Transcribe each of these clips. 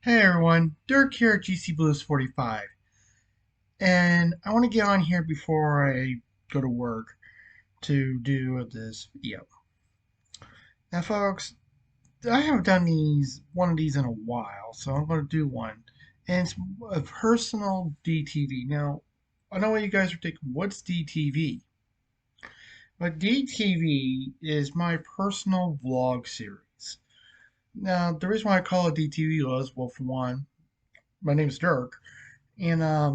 Hey everyone, Dirk here at GC Blues 45, and I want to get on here before I go to work to do this video. Now, folks, I haven't done one of these in a while, so I'm going to do one, and it's a personal DTV. Now, I know what you guys are thinking. What's DTV? But DTV is my personal vlog series. Now, the reason why I call it DTV was, well, for one, my name is Dirk, and I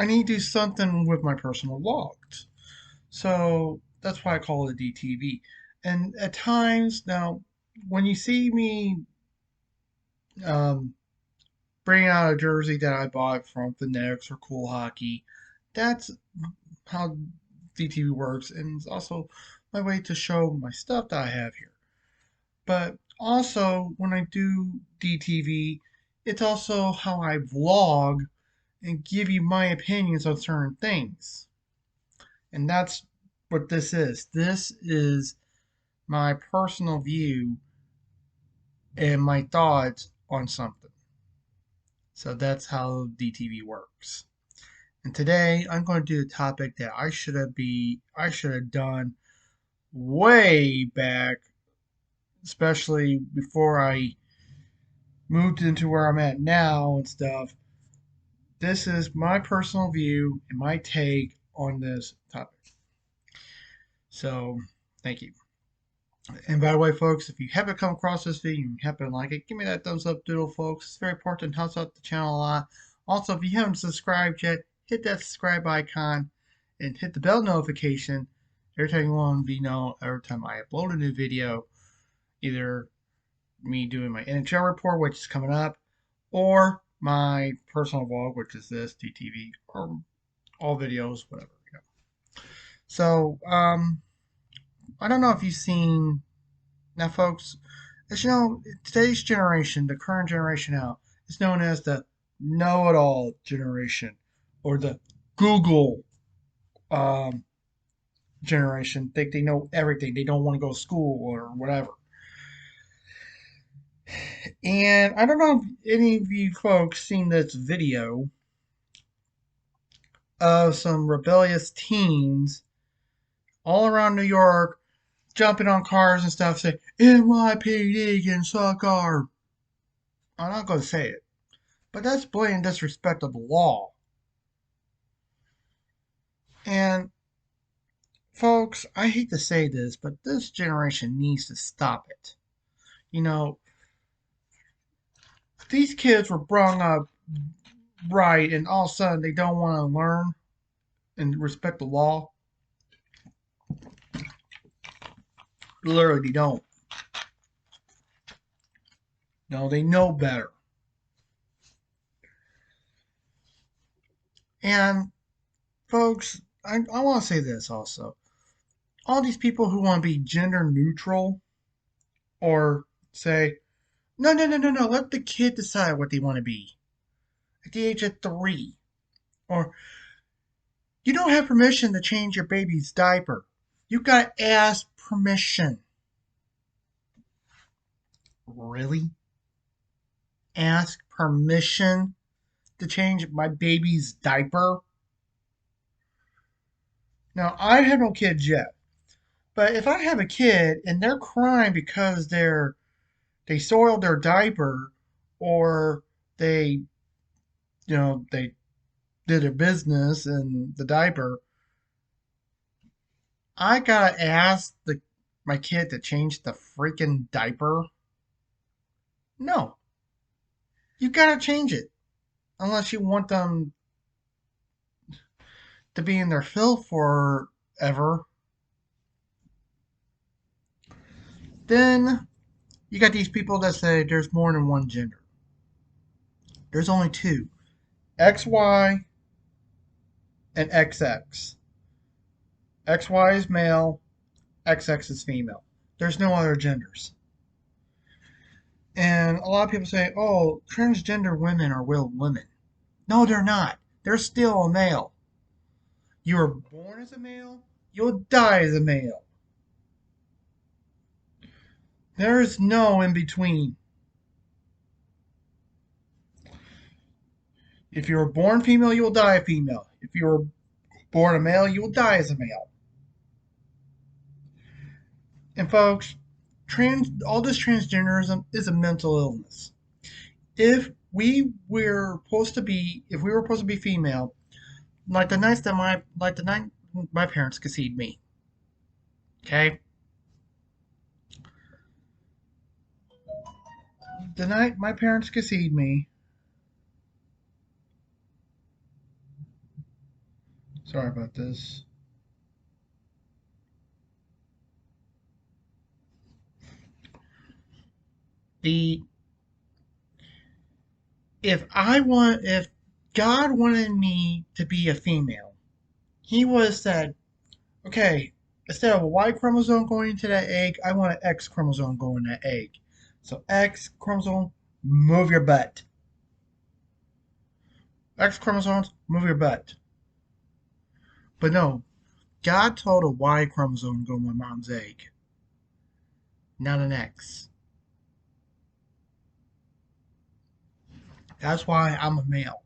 need to do something with my personal logs. So that's why I call it DTV. And at times, now, when you see me um, bring out a jersey that I bought from the Knicks or Cool Hockey, that's how DTV works. And it's also my way to show my stuff that I have here. But also, when I do DTV, it's also how I vlog and give you my opinions on certain things. And that's what this is. This is my personal view and my thoughts on something. So that's how DTV works. And today I'm going to do a topic that I should have done way back, especially before I moved into where I'm at now and stuff. This is my personal view and my take on this topic. So, thank you. And by the way, folks, if you haven't come across this video and you happen to like it, give me that thumbs up doodle, folks. It's very important, helps out the channel a lot. Also, if you haven't subscribed yet, hit that subscribe icon and hit the bell notification every time you want to be known every time I upload a new video, either me doing my NHL report, which is coming up, or my personal vlog, which is this, DTV, or all videos, whatever. So, I don't know if you've seen. Now, folks, as you know, today's generation, the current generation now, is known as the know it all generation or the Google um, generation. Think they know everything. They don't want to go to school or whatever. And I don't know if any of you folks seen this video of some rebellious teens all around New York jumping on cars and stuff saying, NYPD can suck our. I'm not going to say it. But that's blatant disrespect of the law. And folks, I hate to say this, but this generation needs to stop it. You know, these kids were brought up right, and all of a sudden they don't want to learn and respect the law. Literally, they don't. No, they know better. And folks, I want to say this also. All these people who want to be gender neutral or say, no, no, no, no, no, let the kid decide what they want to be at the age of 3. Or, you don't have permission to change your baby's diaper. You gotta ask permission. Really? Ask permission to change my baby's diaper? Now, I have no kids yet, but if I have a kid and they're crying because they soiled their diaper or they did their business in the diaper, I gotta ask my kid to change the freaking diaper? No, you gotta change it unless you want them to be in their filth forever. Then you got these people that say there's more than one gender. There's only two: XY and XX. XY is male, XX is female. There's no other genders. And a lot of people say, oh, transgender women are real women. No, they're not. They're still a male. You were born as a male, you'll die as a male. There is no in between. If you were born female, you will die a female. If you were born a male, you will die as a male. And folks, all this transgenderism is a mental illness. If we were supposed to be female, like the night my parents conceived me, okay, the night my parents conceived me. Sorry about this. The if God wanted me to be a female, He would have said, okay, instead of a Y chromosome going into that egg, I want an X chromosome going in that egg. So X chromosome, move your butt. X chromosomes, move your butt. But no, God told a Y chromosome to go in my mom's egg, not an X. That's why I'm a male.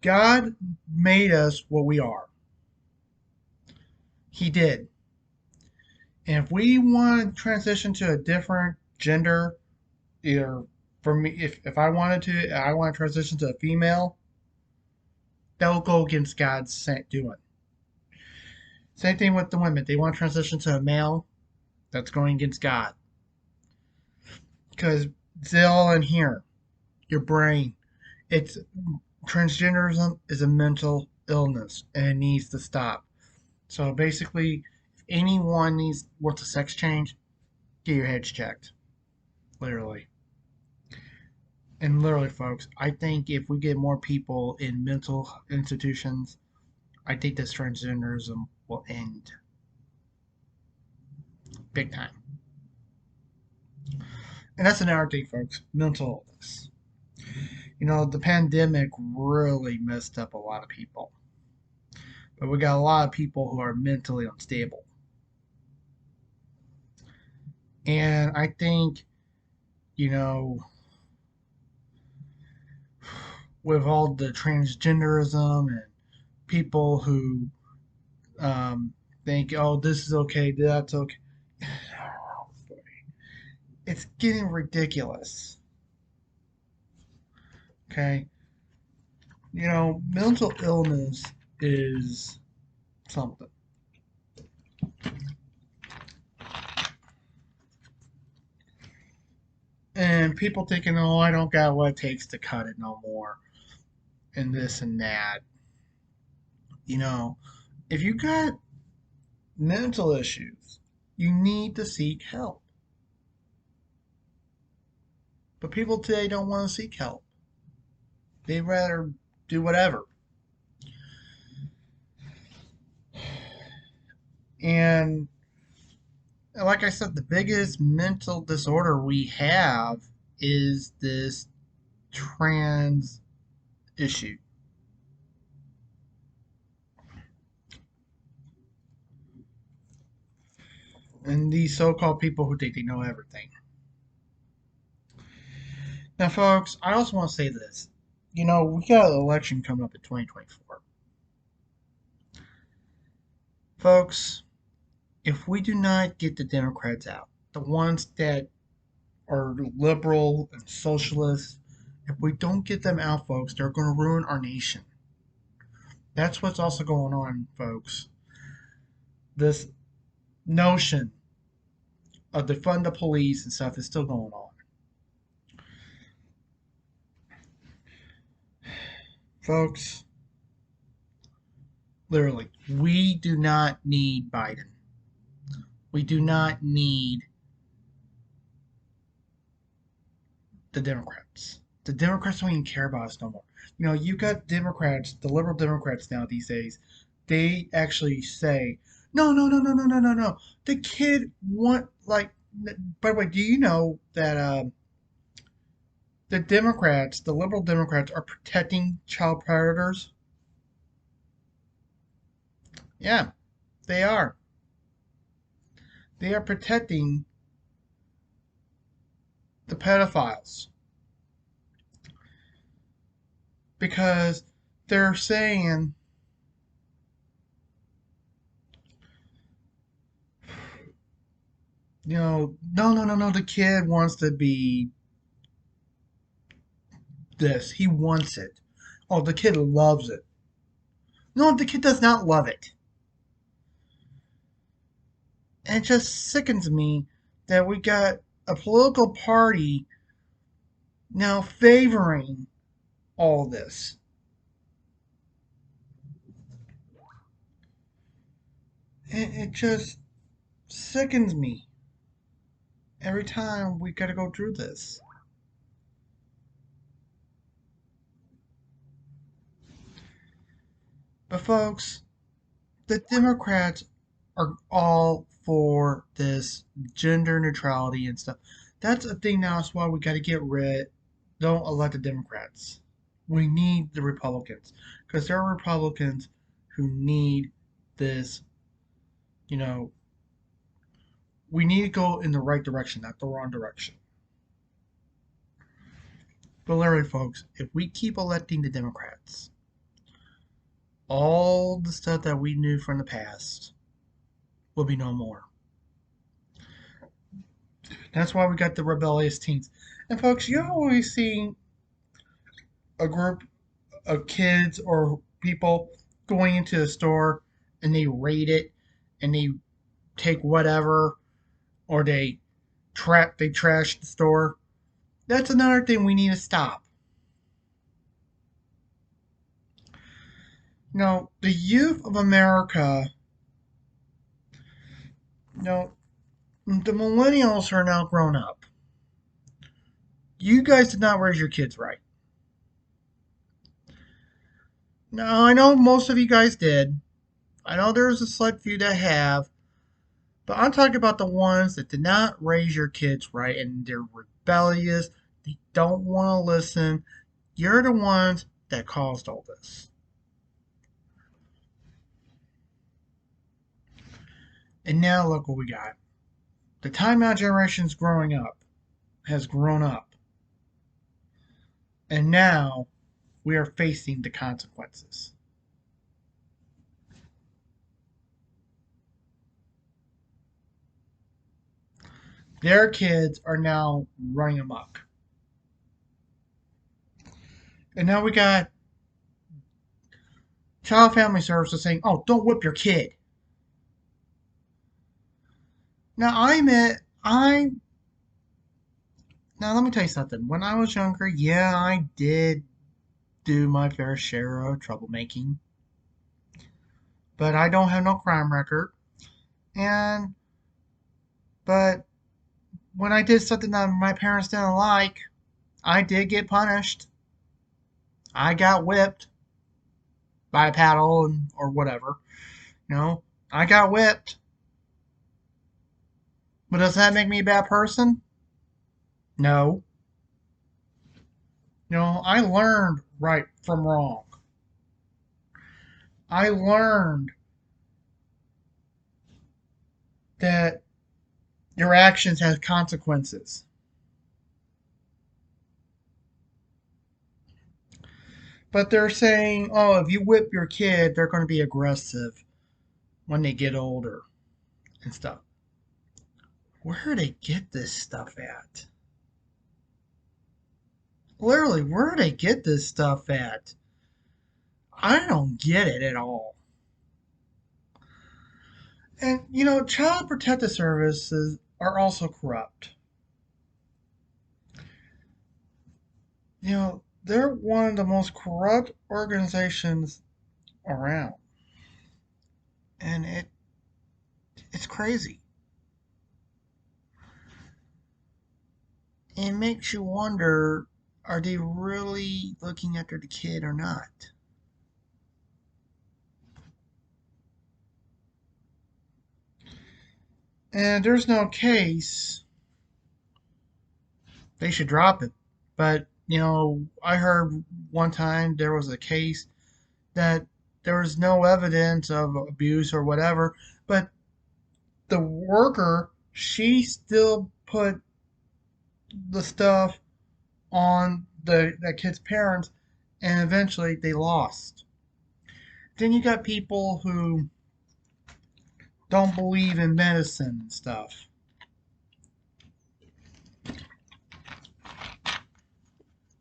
God made us what we are. He did. And if we want to transition to a different gender, either for me, if I wanted to, I want to transition to a female, that will go against God's doing. Same thing with the women. They want to transition to a male, that's going against God. Because it's all in here. Your brain. It's transgenderism is a mental illness and it needs to stop. So basically, if anyone wants a sex change, get your heads checked. Literally. And literally, folks, I think if we get more people in mental institutions, I think this transgenderism will end big time. And that's another thing, folks, mental illness. The pandemic really messed up a lot of people. But we got a lot of people who are mentally unstable. And I think, you know, with all the transgenderism and people who think, oh, this is okay, that's okay, it's getting ridiculous. Okay? Mental illness is something. And people thinking, oh, I don't got what it takes to cut it no more, and this and that. You know, if you got mental issues, you need to seek help. But people today don't want to seek help. They'd rather do whatever. And like I said, the biggest mental disorder we have is this trans issue. And these so called people who think they know everything. Now, folks, I also want to say this. We got an election coming up in 2024. Folks, if we do not get the Democrats out, the ones that are liberal and socialist, if we don't get them out, folks, they're going to ruin our nation. That's what's also going on, folks. This notion of defund the police and stuff is still going on. Folks, literally, we do not need Biden. We do not need the Democrats. The Democrats don't even care about us no more. You got Democrats, the liberal Democrats now these days, they actually say, no, no, no, no, no, no, no, no. The kid want like. By the way, do you know that the Democrats, the liberal Democrats, are protecting child predators? Yeah, they are. They are protecting the pedophiles. because they're saying, no, no, no, no, the kid wants to be this. He wants it. Oh, the kid loves it. No, the kid does not love it. And it just sickens me that we got a political party now favoring all this. It just sickens me every time we got to go through this. But, folks, the Democrats are all for this gender neutrality and stuff. That's a thing now. That's why we got to get rid. Don't elect the Democrats. We need the Republicans because there are Republicans who need this. You know, we need to go in the right direction, not the wrong direction. But literally, folks, if we keep electing the Democrats, all the stuff that we knew from the past will be no more. That's why we got the rebellious teens. And folks, you always see a group of kids or people going into a store and they raid it and they take whatever or they trash the store. That's another thing we need to stop. The youth of America, you know, the millennials are now grown up. You guys did not raise your kids right. Now, I know most of you guys did. I know there's a select few that have. But I'm talking about the ones that did not raise your kids right and they're rebellious. They don't want to listen. You're the ones that caused all this. And now look what we got. The timeout generation's growing up, has grown up. And now we are facing the consequences. Their kids are now running amok. And now we got Child Family Services saying, oh, don't whip your kid. Now I admit, now let me tell you something. When I was younger, yeah, I did do my fair share of troublemaking, but I don't have no crime record. And but when I did something that my parents didn't like, I did get punished. I got whipped by a paddle or whatever. I got whipped. But does that make me a bad person? No. I learned right from wrong. I learned that your actions have consequences. But they're saying, oh, if you whip your kid, they're going to be aggressive when they get older and stuff. Where do they get this stuff at? Literally, where do they get this stuff at? I don't get it at all. And, Child Protective Services are also corrupt. They're one of the most corrupt organizations around. And it's crazy. It makes you wonder, are they really looking after the kid or not? And there's no case, they should drop it. But, I heard one time there was a case that there was no evidence of abuse or whatever, but the worker, she still put the stuff on that kid's parents, and eventually they lost. Then you got people who don't believe in medicine and stuff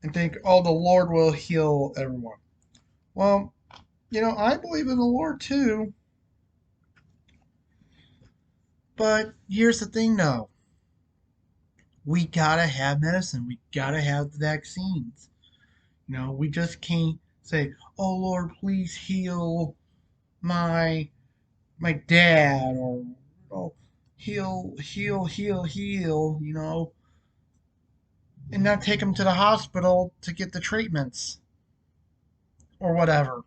and think, oh, the Lord will heal everyone. Well, I believe in the Lord too, but here's the thing though. We gotta have medicine. We gotta have the vaccines. We just can't say, "Oh Lord, please heal my dad," or "Oh, heal, heal, heal, heal," and not take him to the hospital to get the treatments or whatever.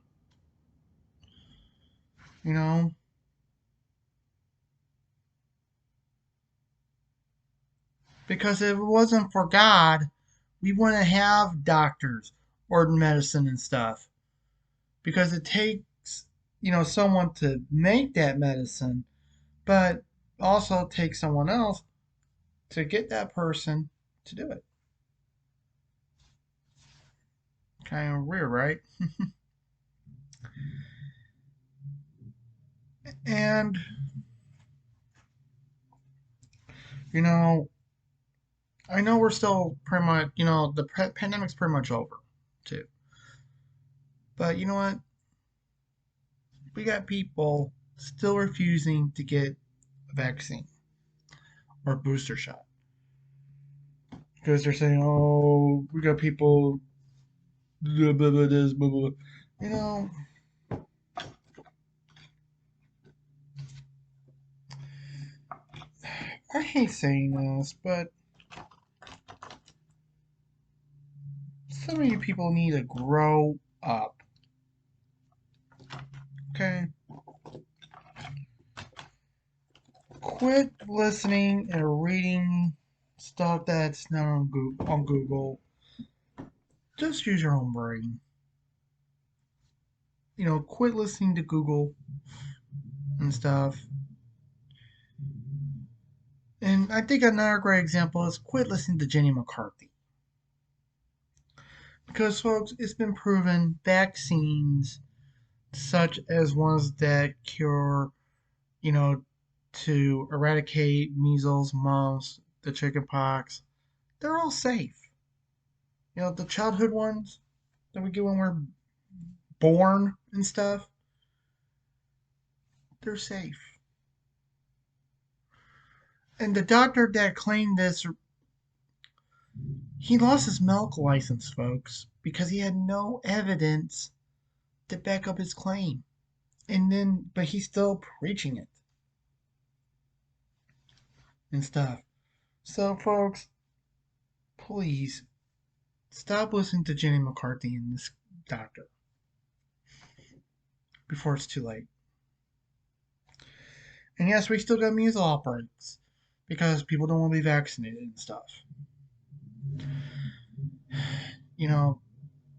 You know, because if it wasn't for God, we wouldn't have doctors or medicine and stuff. Because it takes, someone to make that medicine, but also takes someone else to get that person to do it. Kind of weird, right? And, you know, I know we're still pretty much, the pandemic's pretty much over, too. But you know what? We got people still refusing to get a vaccine or booster shot because they're saying, "Oh, we got people blah, blah, blah, this, blah, blah." You know, I hate saying this, but some of you people need to grow up. Okay? Quit listening and reading stuff that's not on Google. Just use your own brain. Quit listening to Google and stuff. And I think another great example is quit listening to Jenny McCarthy. Because, folks, it's been proven vaccines, such as ones that cure, you know, to eradicate measles, mumps, the chickenpox, they're all safe. The childhood ones that we get when we're born and stuff, they're safe. And the doctor that claimed this, he lost his medical license, folks, because he had no evidence to back up his claim. But he's still preaching it and stuff. So, folks, please stop listening to Jenny McCarthy and this doctor before it's too late. And yes, we still got measles outbreaks because people don't want to be vaccinated and stuff. You know,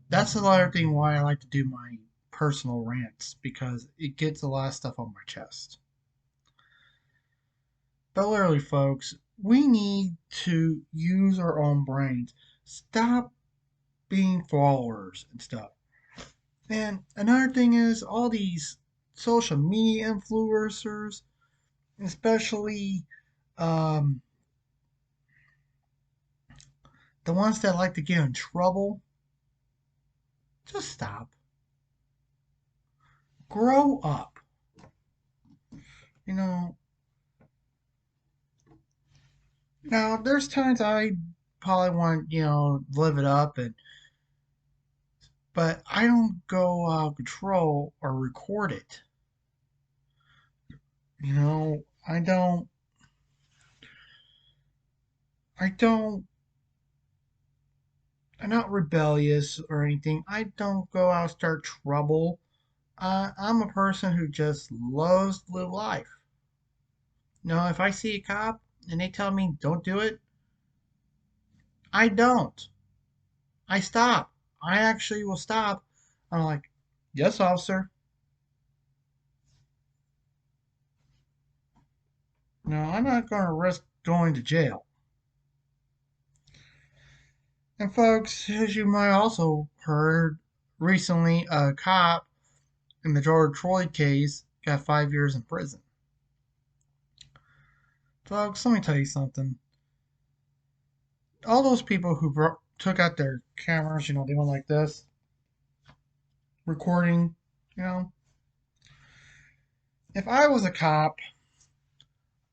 that's another thing why I like to do my personal rants because it gets a lot of stuff on my chest. But literally, folks, we need to use our own brains. Stop being followers and stuff. And another thing is all these social media influencers, especially um, the ones that like to get in trouble, just stop. Grow up. You know, now there's times I probably want, live it up but I don't go out of control or record it. I don't I don't I'm not rebellious or anything. I don't go out and start trouble. I'm a person who just loves to live life. If I see a cop and they tell me don't do it, I don't. I stop. I actually will stop. I'm like, yes, officer. No, I'm not going to risk going to jail. And folks, as you might also heard recently a cop in the George Floyd case got 5 years in prison. Folks, let me tell you something. All those people who took out their cameras, they went like this, recording, you know, if I was a cop,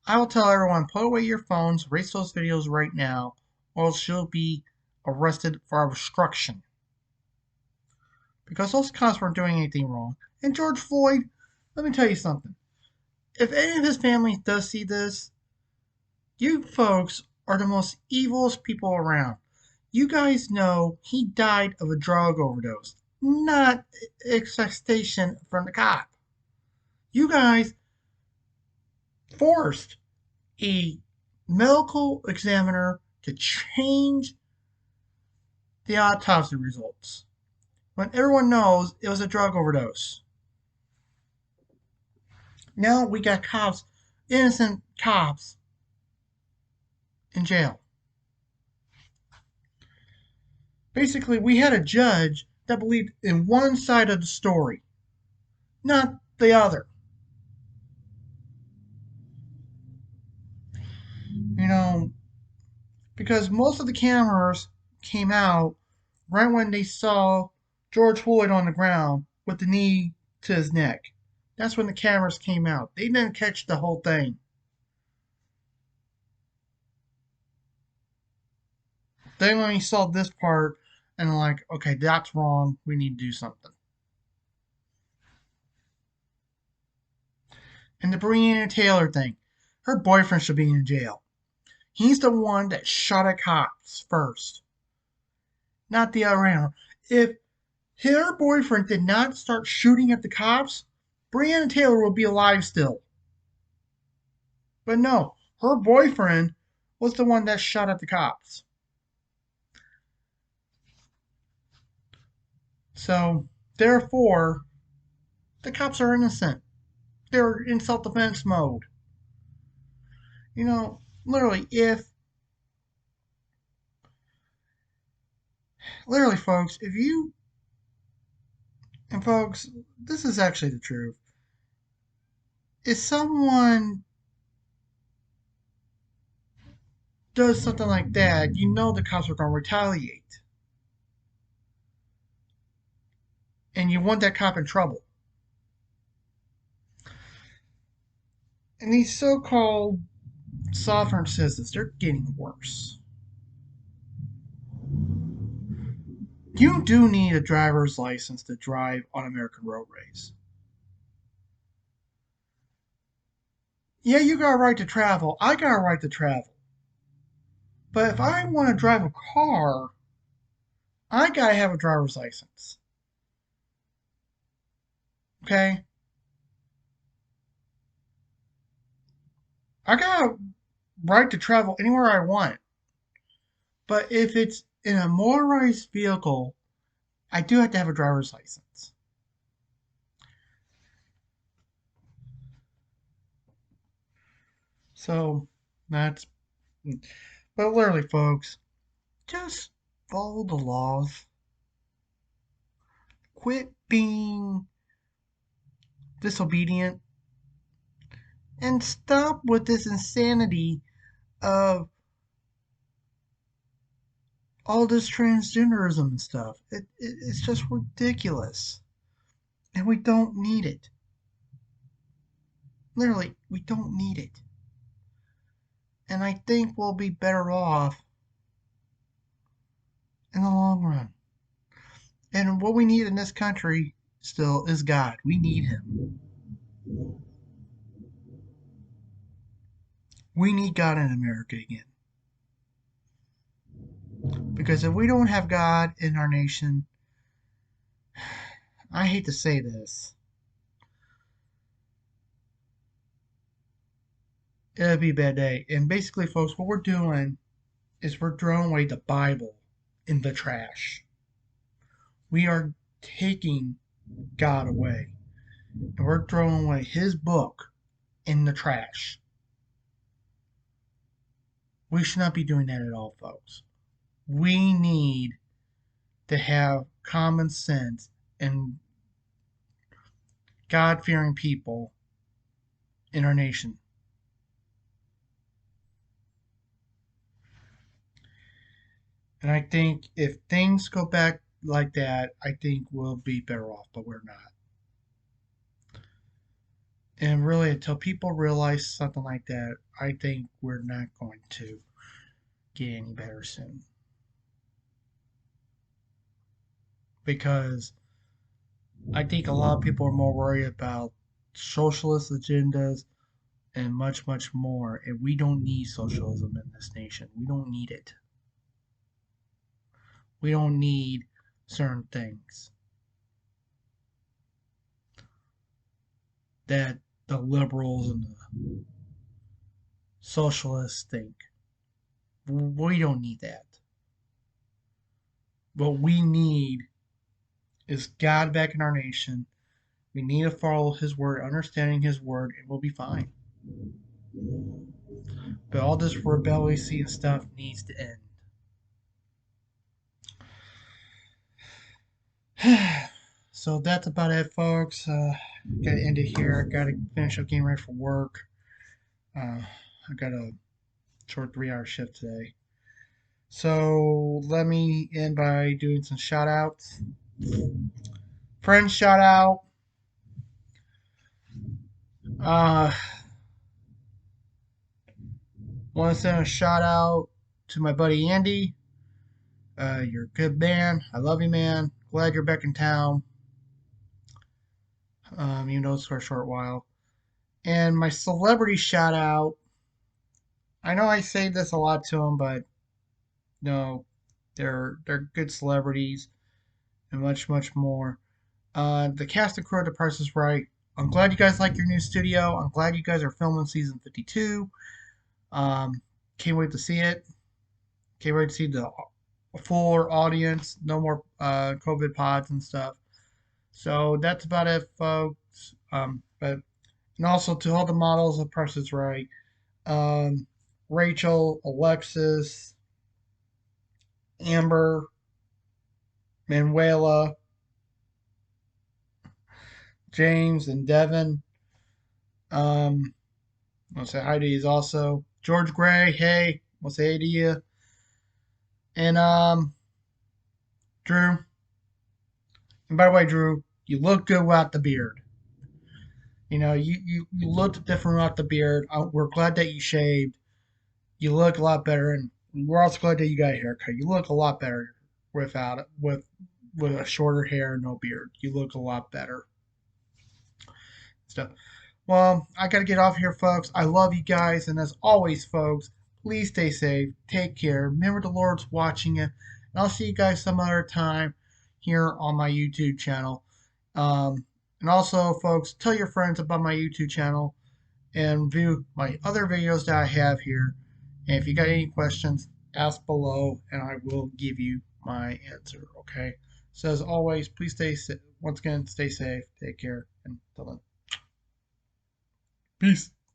I will tell everyone, put away your phones, erase those videos right now, or else you'll be arrested for obstruction. Because those cops weren't doing anything wrong. And George Floyd, let me tell you something. If any of his family does see this, you folks are the most evilest people around. You guys know he died of a drug overdose, not excitation from the cop. You guys forced a medical examiner to change the autopsy results when everyone knows it was a drug overdose. Now we got cops, innocent cops, in jail. Basically, we had a judge that believed in one side of the story, not the other. You know, because most of the cameras came out right when they saw George Floyd on the ground with the knee to his neck. That's when the cameras came out. They didn't catch the whole thing. They only saw this part and they're like, okay, that's wrong. We need to do something. And the Breonna Taylor thing, her boyfriend should be in jail. He's the one that shot at cops first, not the other way around. If her boyfriend did not start shooting at the cops, Breonna Taylor would be alive still. But no, her boyfriend was the one that shot at the cops. So, therefore, the cops are innocent. They're in self defense mode. Literally, literally, folks, if you, and folks, this is actually the truth. If someone does something like that, the cops are going to retaliate. And you want that cop in trouble. And these so called sovereign citizens, they're getting worse. You do need a driver's license to drive on American roadways. Yeah, you got a right to travel. I got a right to travel. But if I want to drive a car, I gotta have a driver's license. Okay? I got a right to travel anywhere I want. But if it's in a motorized vehicle, I do have to have a driver's license. So that's, but literally, folks, just follow the laws. Quit being disobedient and stop with this insanity of all this transgenderism and stuff. It's just ridiculous. And we don't need it. Literally, we don't need it. And I think we'll be better off in the long run. And what we need in this country still is God. We need Him. We need God in America again. Because if we don't have God in our nation, I hate to say this, it'll be a bad day. And basically, folks, what we're doing is we're throwing away the Bible in the trash. We are taking God away. And we're throwing away His book in the trash. We should not be doing that at all, folks. We need to have common sense and God fearing people in our nation. And I think if things go back like that, I think we'll be better off, but we're not. And really, until people realize something like that, I think we're not going to get any better soon. Because I think a lot of people are more worried about socialist agendas and much, much more. And we don't need socialism in this nation. We don't need it. We don't need certain things that the liberals and the socialists think. We don't need that. What we need is God back in our nation. We need to follow His word, understanding His word, and we'll be fine. But all this rebellious and stuff needs to end. So that's about it, folks. Gotta end it here. I gotta finish up getting ready for work. I got a short 3 hour shift today. So let me end by doing some shout outs. Friends shout out. Uh, Want to send a shout out to my buddy Andy. You're a good man. I love you, man. Glad you're back in town. Even though it's for a short while. And my celebrity shout out. I know I say this a lot to them, but no, they're good celebrities and much much more. The cast and crew of The Price is Right. I'm glad you guys like your new studio. I'm glad you guys are filming season 52. Um, can't wait to see it. Can't wait to see the fuller audience. No more COVID pods and stuff. So that's about it, folks. But and also to all the models of Price is Right. Um, Rachel, Alexis, Amber, Manuela, James, and Devin. I'll say hi to you also. George Gray, hey, I'll say hey to you. And Drew. And by the way, Drew, you look good without the beard. You looked different without the beard. We're glad that you shaved. You look a lot better, and we're also glad that you got a haircut. You look a lot better without it, with a shorter hair and no beard. You look a lot better. Stuff. Well, I got to get off here, folks. I love you guys. And as always, folks, please stay safe. Take care. Remember the Lord's watching you. And I'll see you guys some other time here on my YouTube channel. And also, folks, tell your friends about my YouTube channel and view my other videos that I have here. And if you got any questions, ask below and I will give you my answer. Okay? So, as always, please stay safe. Once again, stay safe. Take care. And until then. Peace.